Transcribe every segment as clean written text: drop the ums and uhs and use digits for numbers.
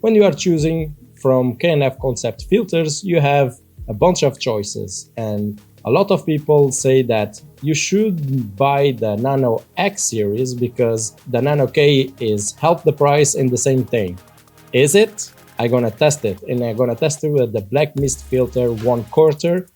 When you are choosing from KNF concept filters, you have a bunch of choices, and a lot of people say that you should buy the Nano-X series because the Nano-K is half the price in the same thing. Is it? I'm gonna test it, and I'm gonna test it with the black mist filter 1/4.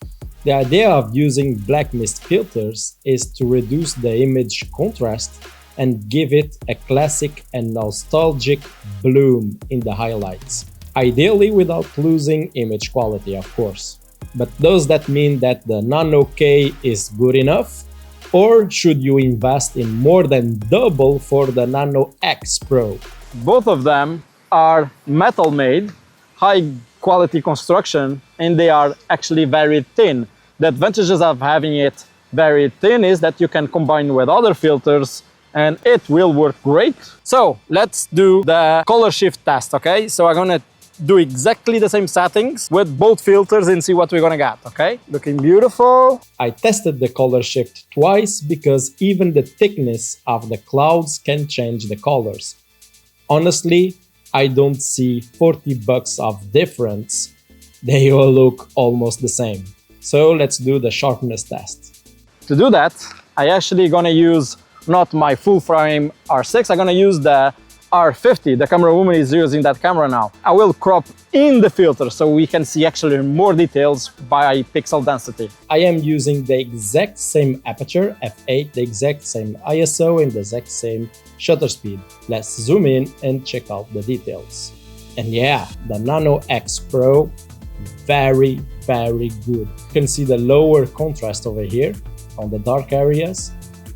The idea of using black mist filters is to reduce the image contrast and give it a classic and nostalgic bloom in the highlights. Ideally without losing image quality, of course. But does that mean that the Nano-K is good enough? Or should you invest in more than double for the Nano-X Pro? Both of them are metal made, high quality construction, and they are actually very thin. The advantages of having it very thin is that you can combine with other filters and it will work great. So let's do the color shift test, okay? So I'm gonna do exactly the same settings with both filters and see what we're gonna get, okay? Looking beautiful. I tested the color shift twice because even the thickness of the clouds can change the colors. Honestly, I don't see $40 of difference. They all look almost the same. So let's do the sharpness test. To do that, I actually gonna use not my full frame R6, I'm gonna use the R50. The camera woman is using that camera now. I will crop in the filter so we can see actually more details by pixel density. I am using the exact same aperture, f8, the exact same ISO and the exact same shutter speed. Let's zoom in and check out the details. And yeah, the Nano-X Pro, very good. You can see the lower contrast over here on the dark areas,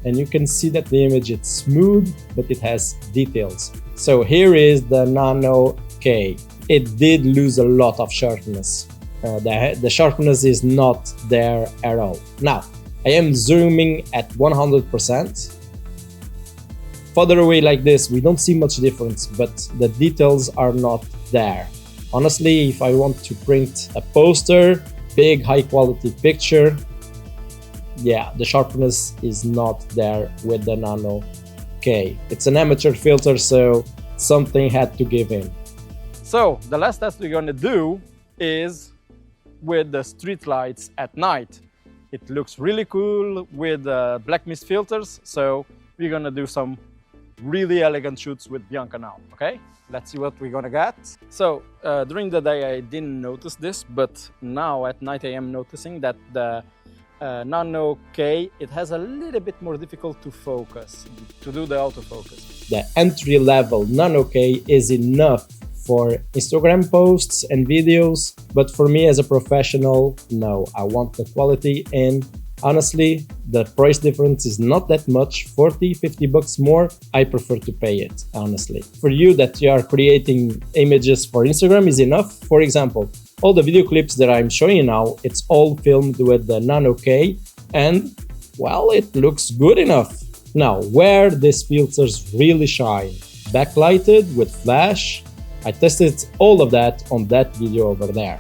and you can see that the image is smooth, but it has details. So here is the Nano-K. It did lose a lot of sharpness. The sharpness is not there at all. Now, I am zooming at 100%. Further away like this, we don't see much difference, but the details are not there. Honestly, if I want to print a poster, big high quality picture, yeah, the sharpness is not there with the Nano-K. It's an amateur filter, so something had to give in. So the last test we're gonna do is with the street lights at night. It looks really cool with black mist filters, so we're gonna do some really elegant shoots with Bianca now, okay? Let's see what we're gonna get. So during the day I didn't notice this, but now at night I am noticing that the Nano-K, it has a little bit more difficult to focus, to do the autofocus. The entry-level Nano-K is enough for Instagram posts and videos, but for me as a professional, no, I want the quality, and honestly, the price difference is not that much, 40, 50 bucks more, I prefer to pay it, honestly. For you that you are creating images for Instagram is enough. For example, all the video clips that I'm showing you now, it's all filmed with the Nano-K, and, well, it looks good enough. Now, where these filters really shine, backlighted with flash, I tested all of that on that video over there.